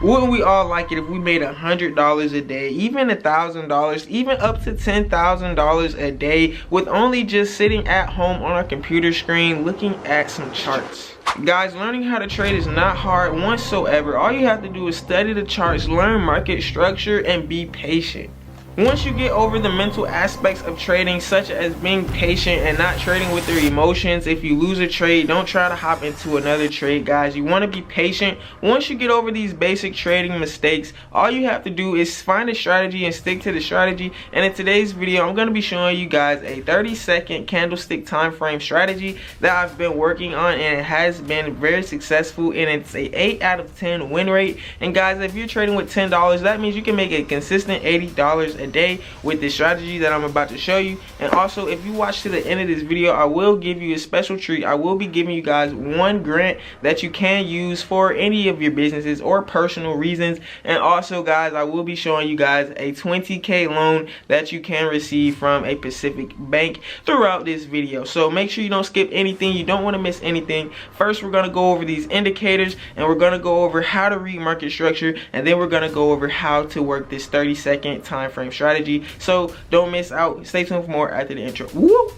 Wouldn't we all like it if we made $100 a day, even $1,000, even up to $10,000 a day with only just sitting at home on our computer screen looking at some charts? Guys, learning how to trade is not hard whatsoever. All you have to do is study the charts, learn market structure, and be patient. Once you get over the mental aspects of trading, such as being patient and not trading with your emotions, if you lose a trade, don't try to hop into another trade, guys. You want to be patient. Once you get over these basic trading mistakes, all you have to do is find a strategy and stick to the strategy. And in today's video, I'm going to be showing you guys a 30-second candlestick time frame strategy that I've been working on, and it has been very successful, and it's a 8 out of 10 win rate. And guys, if you're trading with $10, that means you can make a consistent $80 a day with the strategy that I'm about to show you. And also, if you watch to the end of this video, I will give you a special treat. I will be giving you guys one grant that you can use for any of your businesses or personal reasons. And also, guys, I will be showing you guys a 20K loan that you can receive from a Pacific bank throughout this video. So make sure you don't skip anything. You don't want to miss anything. First, we're going to go over these indicators, and we're going to go over how to read market structure, and then we're going to go over how to work this 30-second time frame strategy. So don't miss out. Stay tuned for more after the intro. Woo!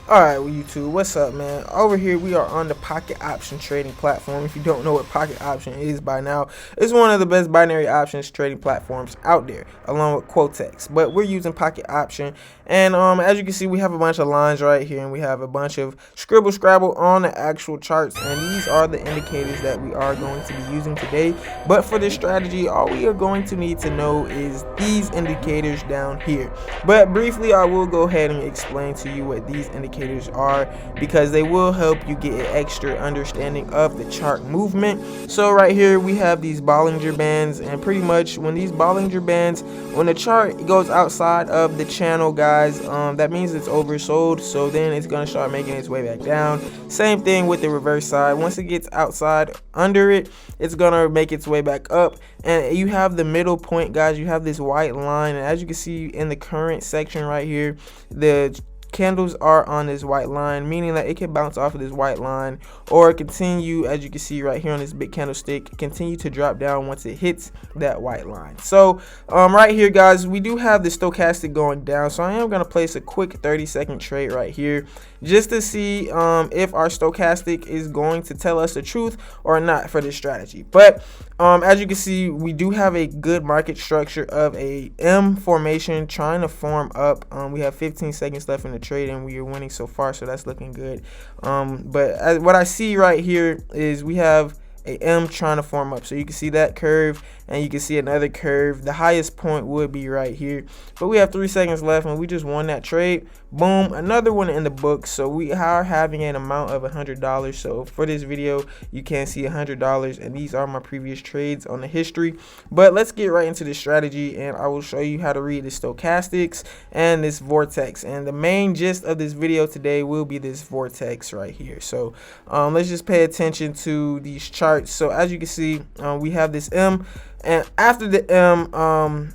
Alright, well, YouTube, what's up, man? Over here we are on the pocket option trading platform. If you don't know what pocket option is by now, it's one of the best binary options trading platforms out there, along with Quotex. But we're using pocket option, and as you can see, we have a bunch of lines right here, and we have a bunch of scribble scrabble on the actual charts, and these are the indicators that we are going to be using today. But for this strategy, all we are going to need to know is these indicators down here. But briefly, I will go ahead and explain to you what these indicators are, because they will help you get an extra understanding of the chart movement. So right here we have these Bollinger Bands, and pretty much when these Bollinger Bands, when the chart goes outside of the channel, guys, that means it's oversold, so then it's going to start making its way back down. Same thing with the reverse side. Once it gets outside under it, it's going to make its way back up, and you have the middle point, guys. You have this white line, and as you can see in the current section right here, the candles are on this white line, meaning that it can bounce off of this white line or continue, as you can see right here on this big candlestick, continue to drop down once it hits that white line. So right here, guys, we do have the stochastic going down, so I am going to place a quick 30-second trade right here just to see if our stochastic is going to tell us the truth or not for this strategy. But as you can see, we do have a good market structure of a M formation trying to form up. We have 15 seconds left in the trade, and we are winning so far, so that's looking good. But what I see right here is we have a M trying to form up, so you can see that curve, and you can see another curve. The highest point would be right here, but we have 3 seconds left, and we just won that trade. Boom, another one in the book. So we are having an amount of $100. So for this video, you can see $100, and these are my previous trades on the history. But let's get right into the strategy, and I will show you how to read the stochastics and this vortex. And the main gist of this video today will be this vortex right here. So let's just pay attention to these charts. So as you can see, we have this M, and after the M,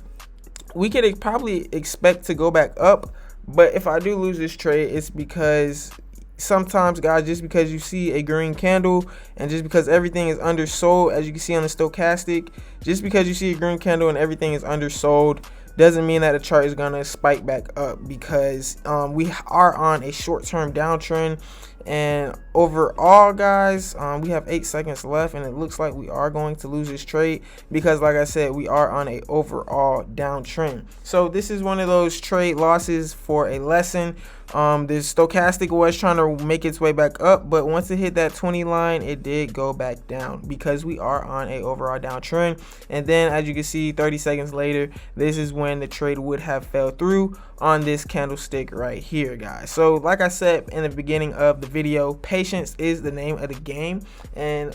we could probably expect to go back up. But if I do lose this trade, it's because sometimes, guys, just because you see a green candle and just because everything is undersold, as you can see on the stochastic, just because you see a green candle and everything is undersold doesn't mean that the chart is going to spike back up, because we are on a short-term downtrend. And overall, guys, we have 8 seconds left, and it looks like we are going to lose this trade because, like I said, we are on a overall downtrend. So this is one of those trade losses for a lesson. This stochastic was trying to make its way back up, but once it hit that 20 line, it did go back down because we are on a overall downtrend. And then, as you can see, 30 seconds later, this is when the trade would have fell through on this candlestick right here, guys. So like I said in the beginning of the video, patience is the name of the game. And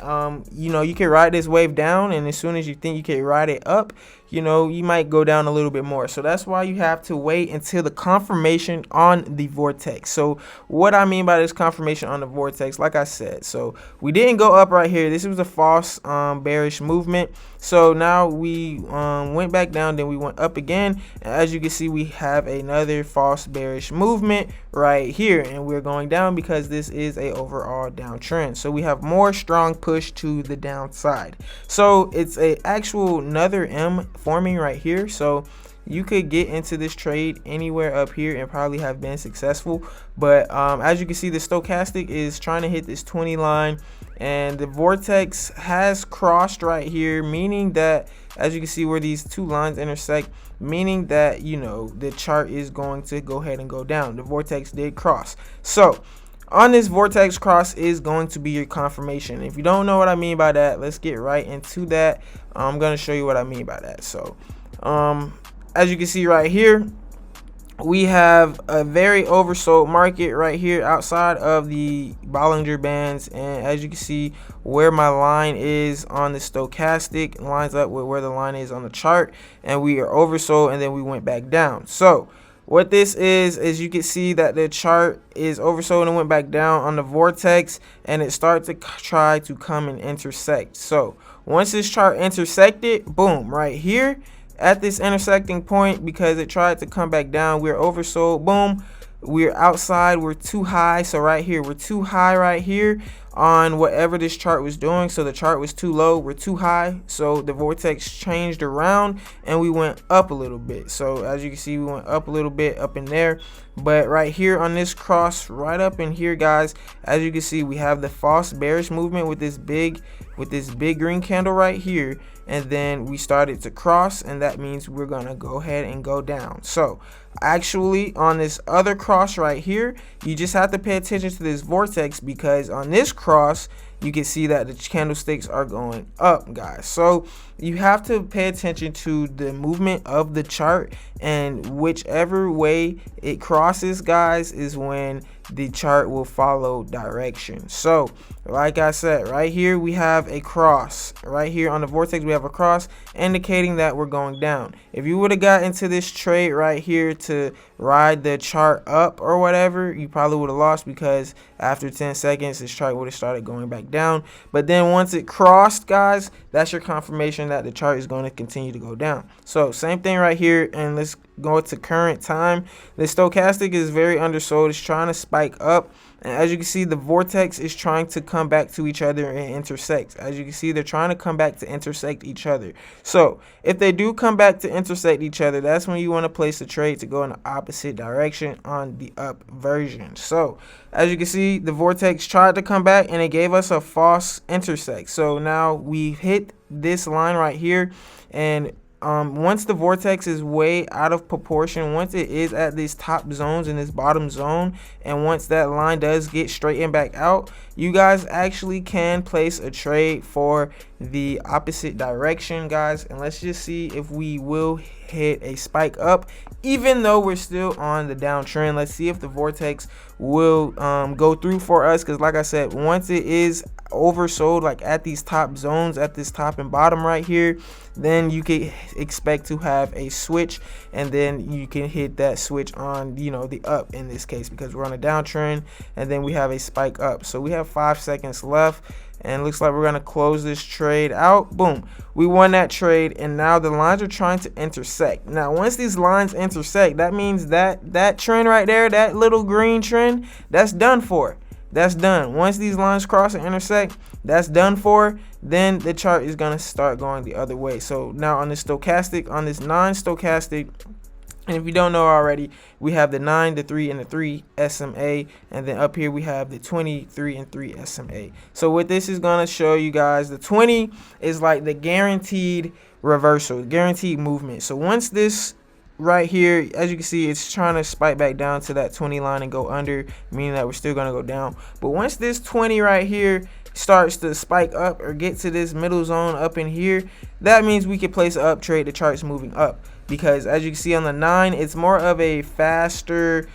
you know, you can ride this wave down, and as soon as you think you can ride it up, you know, you might go down a little bit more. So that's why you have to wait until the confirmation on the Vortex. So what I mean by this confirmation on the Vortex, like I said, so we didn't go up right here. This was a false bearish movement. So now we went back down, then we went up again, and as you can see, we have another false bearish movement right here, and we're going down because this is a overall downtrend. So we have more strong push to the downside. So it's a actual another M forming right here. So you could get into this trade anywhere up here and probably have been successful, but as you can see, the stochastic is trying to hit this 20 line, and the Vortex has crossed right here, meaning that, as you can see where these two lines intersect, meaning that, you know, the chart is going to go ahead and go down. The Vortex did cross. So on this Vortex cross is going to be your confirmation. If you don't know what I mean by that, let's get right into that. I'm going to show you what I mean by that. So as you can see right here, we have a very oversold market right here outside of the Bollinger Bands, and as you can see where my line is on the stochastic lines up with where the line is on the chart, and we are oversold, and then we went back down. So what this is you can see that the chart is oversold and went back down on the Vortex, and it started to try to come and intersect. So once this chart intersected, boom, right here at this intersecting point, because it tried to come back down, we're oversold, boom, we're outside, we're too high. So right here, we're too high right here on whatever this chart was doing. So the chart was too low, we're too high, so the Vortex changed around and we went up a little bit. So as you can see, we went up a little bit up in there, but right here on this cross right up in here, guys, as you can see, we have the false bearish movement with this big green candle right here, and then we started to cross, and that means we're gonna go ahead and go down. So actually on this other cross right here, you just have to pay attention to this Vortex, because on this cross you can see that the candlesticks are going up, guys. So you have to pay attention to the movement of the chart, and whichever way it crosses, guys, is when the chart will follow direction. So like I said, right here we have a cross. Right here on the Vortex we have a cross indicating that we're going down. If you would have got into this trade right here to ride the chart up or whatever, you probably would have lost, because after 10 seconds this chart would have started going back down. But then once it crossed, guys, that's your confirmation that the chart is going to continue to go down. So same thing right here, and let's go to current time. The stochastic is very undersold. It's trying to spike up, and as you can see, the Vortex is trying to come back to each other and intersect. As you can see, they're trying to come back to intersect each other. So if they do come back to intersect each other, that's when you want to place a trade to go in the opposite direction on the up version. So as you can see, the Vortex tried to come back and it gave us a false intersect. So now we hit this line right here, and once the Vortex is way out of proportion, once it is at these top zones in this bottom zone, and once that line does get straightened back out, you guys actually can place a trade for the opposite direction, guys. And let's just see if we will hit a spike up, even though we're still on the downtrend. Let's see if the Vortex will go through for us, because like I said, once it is oversold, like at these top zones, at this top and bottom right here, then you can expect to have a switch, and then you can hit that switch on, you know, the up in this case, because we're on a downtrend, and then we have a spike up. So we have 5 seconds left, and looks like we're gonna close this trade out. Boom, we won that trade, and now the lines are trying to intersect. Now once these lines intersect, that means that that trend right there, that little green trend, that's done for. That's done. Once these lines cross and intersect, that's done for. Then the chart is gonna start going the other way. So now on this stochastic, on this non-stochastic, and if you don't know already, we have the 9, the 3, and the 3 SMA, and then up here we have the 23 and 3 SMA. So what this is gonna show you guys, the 20 is like the guaranteed reversal, guaranteed movement. So once this right here, as you can see, it's trying to spike back down to that 20 line and go under, meaning that we're still going to go down. But once this 20 right here starts to spike up or get to this middle zone up in here, that means we can place an up trade. The chart's moving up, because as you can see on the 9, it's more of a faster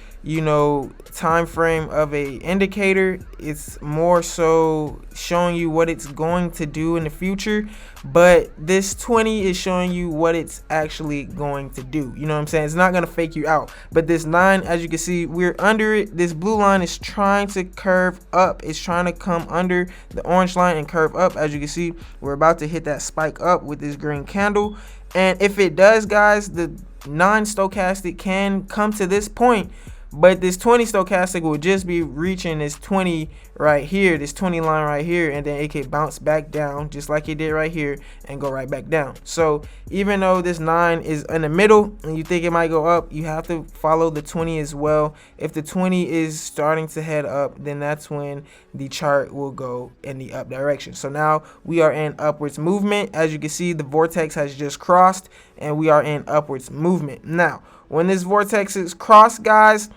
time frame of a indicator. It's more so showing you what it's going to do in the future, but this 20 is showing you what it's actually going to do. You know what I'm saying? It's not going to fake you out. But this 9, as you can see, we're under it. This blue line is trying to curve up. It's trying to come under the orange line and curve up. As you can see, we're about to hit that spike up with this green candle. And if it does, guys, the 9 stochastic can come to this point, but this 20 stochastic will just be reaching this 20 right here, this 20 line right here, and then it can bounce back down just like it did right here and go right back down. So even though this 9 is in the middle and you think it might go up, you have to follow the 20 as well. If the 20 is starting to head up, then that's when the chart will go in the up direction. So now we are in upwards movement. As you can see, the vortex has just crossed and we are in upwards movement. Now when this vortex is crossed, guys,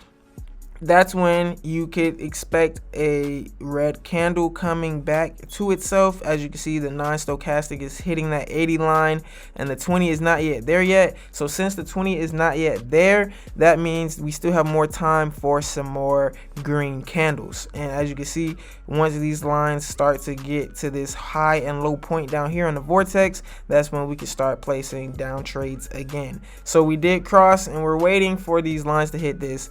that's when you could expect a red candle coming back to itself. As you can see, the 9 stochastic is hitting that 80 line and the 20 is not yet there yet. So since the 20 is not yet there, that means we still have more time for some more green candles. And as you can see, once these lines start to get to this high and low point down here on the vortex, that's when we can start placing down trades again. So we did cross and we're waiting for these lines to hit this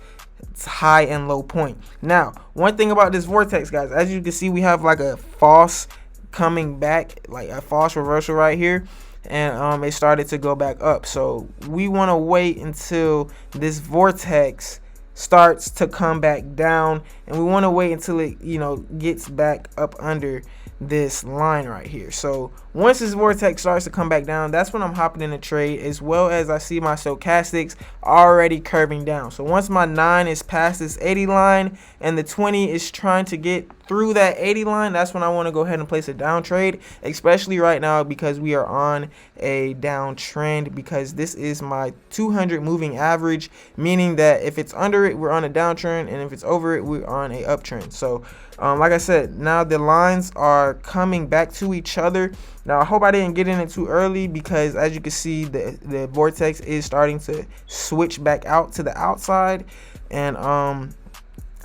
high and low point. Now, one thing about this vortex, guys, as you can see, we have like a false coming back, like a false reversal right here, and it started to go back up. So we want to wait until this vortex starts to come back down, and we want to wait until it gets back up under this line right here. So once this vortex starts to come back down, that's when I'm hopping in the trade, as well as I see my stochastics already curving down. So once my 9 is past this 80 line and the 20 is trying to get through that 80 line, that's when I want to go ahead and place a down trade, especially right now because we are on a downtrend, because this is my 200 moving average, meaning that if it's under it, we're on a downtrend, and if it's over it, we're on a uptrend. So like I said, now the lines are coming back to each other. Now I hope I didn't get in it too early, because as you can see, the vortex is starting to switch back out to the outside, and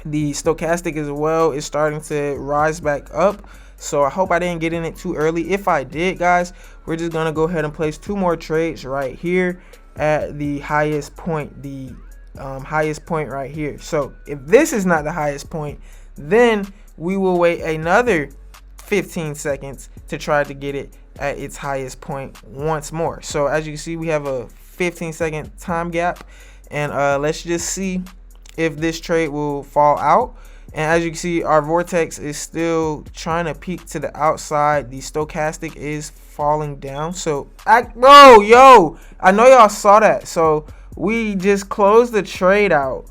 the stochastic as well is starting to rise back up. So I hope I didn't get in it too early. If I did, guys, we're just gonna go ahead and place 2 more trades right here at the highest point, the highest point right here. So if this is not the highest point, then we will wait another 15 seconds to try to get it at its highest point once more. So as you can see, we have a 15-second time gap, and let's just see if this trade will fall out. And as you can see, our vortex is still trying to peak to the outside. The stochastic is falling down. So I know y'all saw that. So we just closed the trade out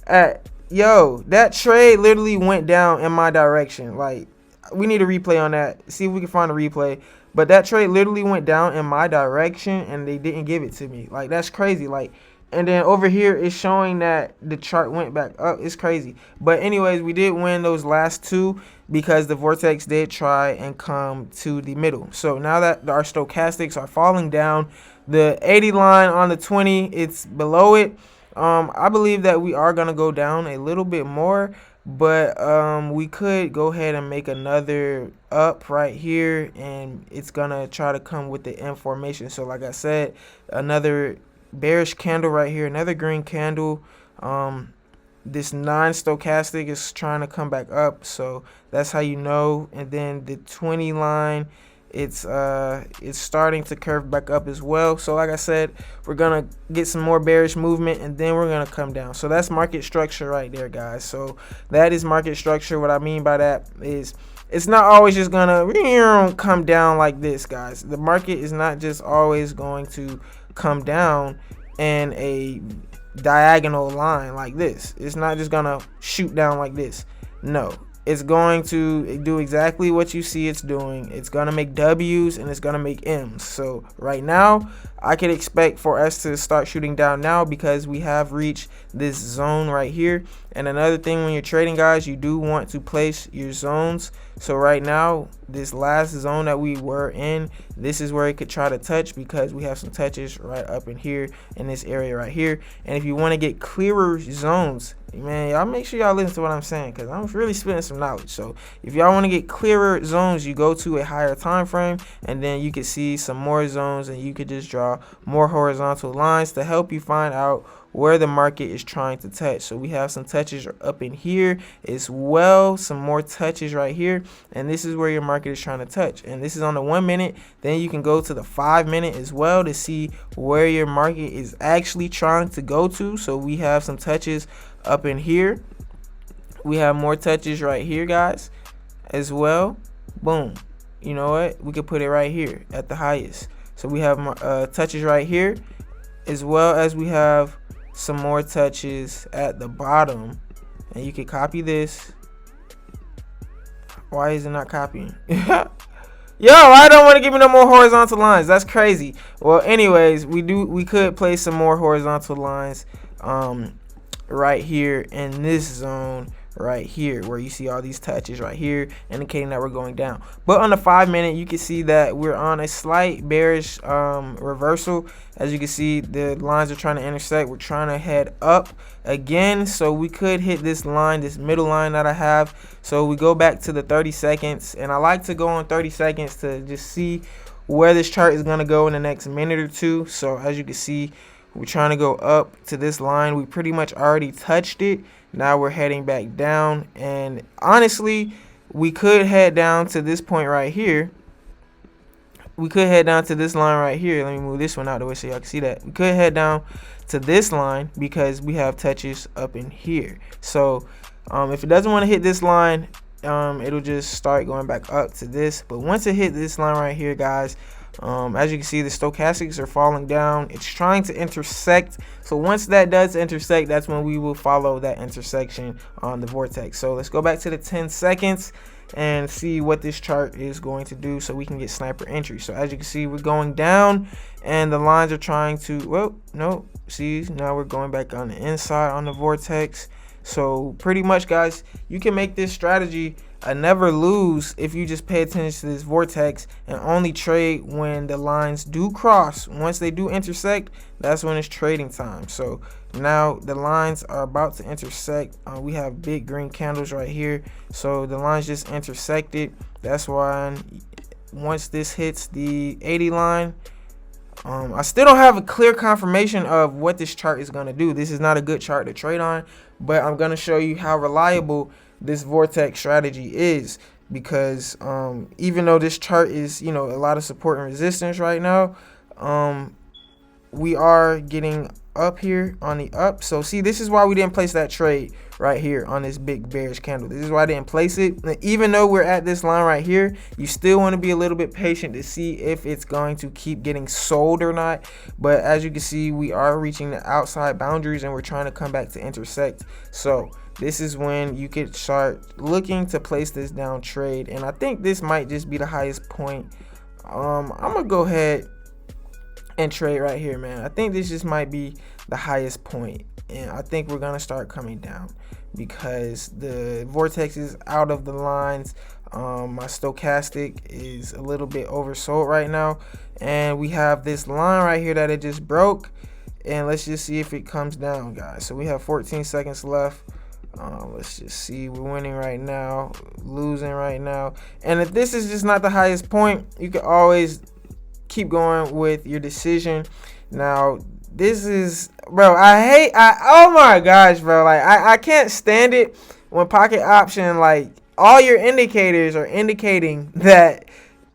at that trade literally went down in my direction. Like, we need a replay on that, see if we can find a replay, but that trade literally went down in my direction and they didn't give it to me. Like, that's crazy. Like, and then over here it's showing that the chart went back up. It's crazy. But anyways, we did win those last 2 because the vortex did try and come to the middle. So now that our stochastics are falling down, the 80 line on the 20, it's below it. I believe that we are going to go down a little bit more, but we could go ahead and make another up right here, and it's going to try to come with the M formation. So like I said, another bearish candle right here, another green candle. This 9 stochastic is trying to come back up, so that's how you know. And then the 20 line, it's starting to curve back up as well. So like I said, we're gonna get some more bearish movement and then we're gonna come down. So that's market structure right there, guys. So that is market structure. What I mean by that is it's not always just gonna come down like this, guys. The market is not just always going to come down in a diagonal line like this. It's not just gonna shoot down like this. No, it's going to do exactly what you see it's doing. It's gonna make W's and it's gonna make M's. So right now I could expect for us to start shooting down now, because we have reached this zone right here. And another thing, when you're trading, guys, you do want to place your zones. So right now this last zone that we were in, this is where it could try to touch, because we have some touches right up in here in this area right here. And if you want to get clearer zones, man, y'all make sure y'all listen to what I'm saying, because I'm really spitting some knowledge. So if y'all want to get clearer zones, you go to a higher time frame, and then you can see some more zones, and you could just draw more horizontal lines to help you find out where the market is trying to touch. So we have some touches up in here as well, some more touches right here, and this is where your market is trying to touch. And this is on the 1 minute. Then you can go to the 5 minute as well to see where your market is actually trying to go to. So we have some touches up in here. We have more touches right here, guys, as well. Boom. You know what? We could put it right here at the highest. So we have touches right here, as well as we have some more touches at the bottom. And you can copy this. Why is it not copying? Yo, I don't want to give me no more horizontal lines. That's crazy. Well, anyways, we could place some more horizontal lines right here in this zone right here, where you see all these touches right here indicating that we're going down. But on the 5 minute, you can see that we're on a slight bearish reversal. As you can see, the lines are trying to intersect. We're trying to head up again, so we could hit this line, this middle line that I have. So we go back to the 30 seconds, and I like to go on 30 seconds to just see where this chart is going to go in the next minute or two. So as you can see, we're trying to go up to this line. We pretty much already touched it. Now we're heading back down, and honestly, we could head down to this point right here. We could head down to this line right here. Let me move this one out of the way so y'all can see that. We could head down to this line because we have touches up in here. So if it doesn't want to hit this line, it'll just start going back up to this. But once it hit this line right here, guys, as you can see, the stochastics are falling down. It's trying to intersect. So once that does intersect, that's when we will follow that intersection on the vortex. So let's go back to the 10 seconds and see what this chart is going to do so we can get sniper entry. So as you can see, we're going down, and the lines are trying to, well, no, see, now we're going back on the inside on the vortex. So pretty much, guys, you can make this strategy a never lose if you just pay attention to this vortex and only trade when the lines do cross. Once they do intersect, that's when it's trading time. So now the lines are about to intersect. We have big green candles right here, so the lines just intersected. That's why once this hits the 80 line, I still don't have a clear confirmation of what this chart is going to do. This is not a good chart to trade on, but I'm going to show you how reliable this vortex strategy is, because even though this chart is, you know, a lot of support and resistance right now, we are getting up here on the up. So see, this is why we didn't place that trade right here on this big bearish candle. This is why I didn't place it. And even though we're at this line right here, you still want to be a little bit patient to see if it's going to keep getting sold or not. But as you can see, we are reaching the outside boundaries, and we're trying to come back to intersect. So this is when you could start looking to place this down trade, and I think this might just be the highest point. I'm gonna go ahead and trade right here, man. I think this just might be the highest point, and I think we're gonna start coming down because the vortex is out of the lines. My stochastic is a little bit oversold right now, and we have this line right here that it just broke, and let's just see if it comes down, guys. So we have 14 seconds left. Let's just see, we're winning right now, losing right now. And if this is just not the highest point, you can always keep going with your decision. Now this is, bro, oh my gosh, bro, like I can't stand it when pocket option, like all your indicators are indicating that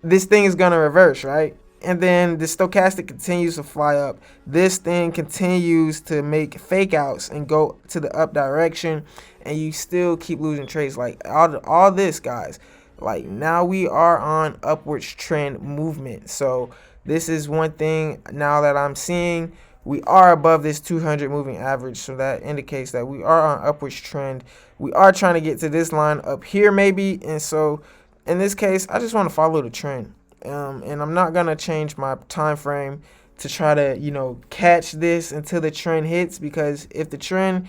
this thing is gonna reverse, right? And then the stochastic continues to fly up. This thing continues to make fake outs and go to the up direction, and you still keep losing trades. Like all this, guys, like now we are on upwards trend movement. So this is one thing now that I'm seeing. We are above this 200 moving average, so that indicates that we are on upwards trend. We are trying to get to this line up here maybe, and so in this case, I just want to follow the trend. And I'm not gonna change my time frame to try to, you know, catch this until the trend hits, because if the trend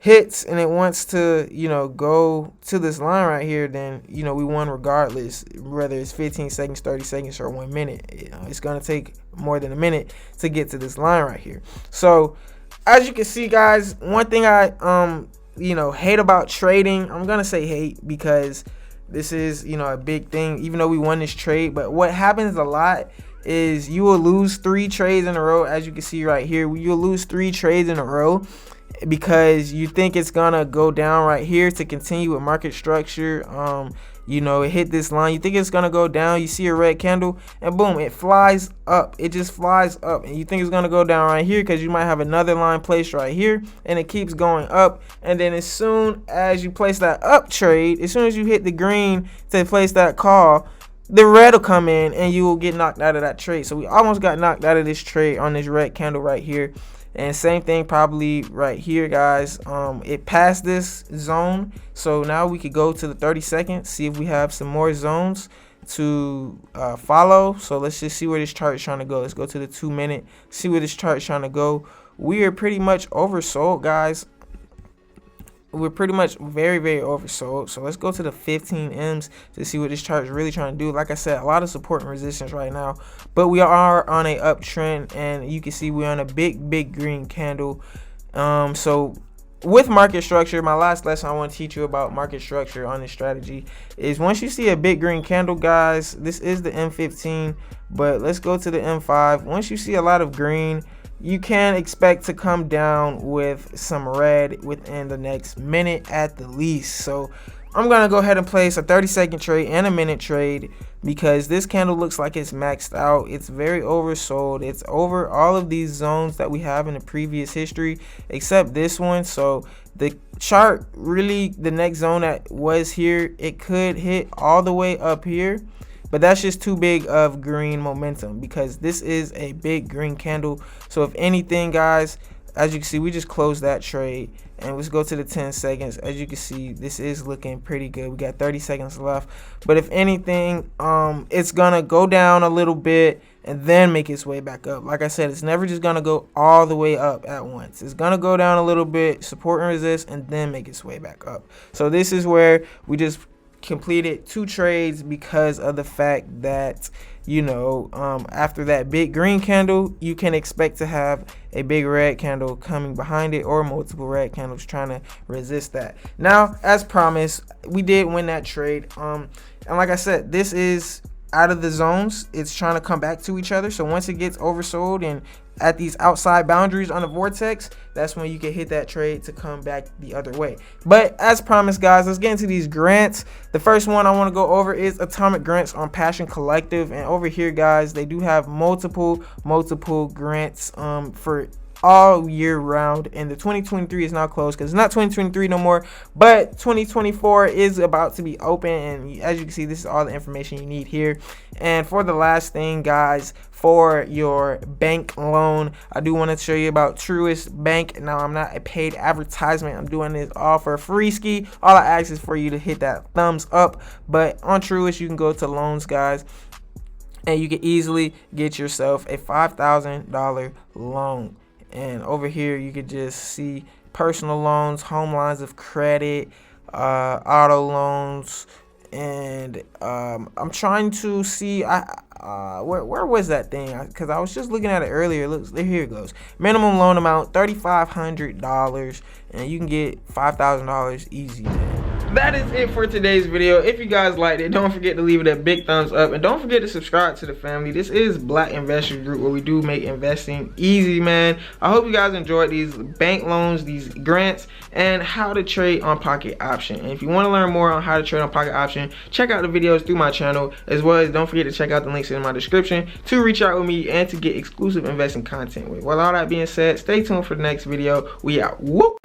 hits and it wants to, you know, go to this line right here, then, you know, we won regardless, whether it's 15 seconds, 30 seconds, or 1 minute. You know, it's going to take more than a minute to get to this line right here. So as you can see, guys, one thing I you know, hate about trading, I'm gonna say hate because this is, you know, a big thing, even though we won this trade. But what happens a lot is you will lose 3 trades in a row. As you can see right here, you'll lose 3 trades in a row because you think it's gonna go down right here to continue with market structure. You know, it hit this line, you think it's gonna go down, you see a red candle, and boom, it flies up. It just flies up, and you think it's gonna go down right here because you might have another line placed right here, and it keeps going up. And then as soon as you place that up trade, as soon as you hit the green to place that call, the red will come in and you will get knocked out of that trade. So we almost got knocked out of this trade on this red candle right here. And same thing probably right here, guys. It passed this zone, so now we could go to the 30 seconds, see if we have some more zones to follow. So let's just see where this chart is trying to go. Let's go to the 2 minute, see where this chart is trying to go. We are pretty much oversold, guys. We're pretty much very, very oversold. So let's go to the 15 M's to see what this chart is really trying to do. Like I said, a lot of support and resistance right now, but we are on a uptrend, and you can see we're on a big green candle. So with market structure, my last lesson I want to teach you about market structure on this strategy is once you see a big green candle, guys, this is the M15, but let's go to the M5. Once you see a lot of green, you can expect to come down with some red within the next minute at the least. So I'm gonna go ahead and place a 30-second trade and a minute trade because this candle looks like it's maxed out. It's very oversold. It's over all of these zones that we have in the previous history except this one. So the chart really, the next zone that was here, it could hit all the way up here, but that's just too big of green momentum because this is a big green candle. So if anything, guys, as you can see, we just closed that trade, and let's go to the 10 seconds. As you can see, this is looking pretty good. We got 30 seconds left, but if anything, it's gonna go down a little bit and then make its way back up. Like I said, it's never just gonna go all the way up at once. It's gonna go down a little bit, support and resist, and then make its way back up. So this is where we just completed 2 trades because of the fact that, you know, after that big green candle, you can expect to have a big red candle coming behind it or multiple red candles trying to resist that. Now, as promised, we did win that trade. And like I said, this is out of the zones. It's trying to come back to each other. So once it gets oversold and at these outside boundaries on the Vortex, that's when you can hit that trade to come back the other way. But as promised, guys, let's get into these grants. The first one I want to go over is atomic grants on Passion Collective, and over here, guys, they do have multiple grants for all year round, and the 2023 is now closed because it's not 2023 no more, but 2024 is about to be open. And as you can see, this is all the information you need here. And for the last thing, guys, for your bank loan, I do want to show you about Truist Bank. Now, I'm not a paid advertisement, I'm doing this all for free ski. All I ask is for you to hit that thumbs up. But on Truist, you can go to loans, guys, and you can easily get yourself a $5,000 loan. And over here, you could just see personal loans, home lines of credit, auto loans, and I'm trying to see where was that thing, because I was just looking at it earlier. Look, here it goes. Minimum loan amount $3,500, and you can get $5,000 easy, man. That is it for today's video. If you guys liked it, don't forget to leave it a big thumbs up, and don't forget to subscribe to the family. This is Black Investors Group, where we do make investing easy, man. I hope you guys enjoyed these bank loans, these grants, and how to trade on Pocket Option. And if you want to learn more on how to trade on Pocket Option, check out the videos through my channel, as well as don't forget to check out the links in my description to reach out with me and to get exclusive investing content with. With all that being said, stay tuned for the next video. We out. Whoop.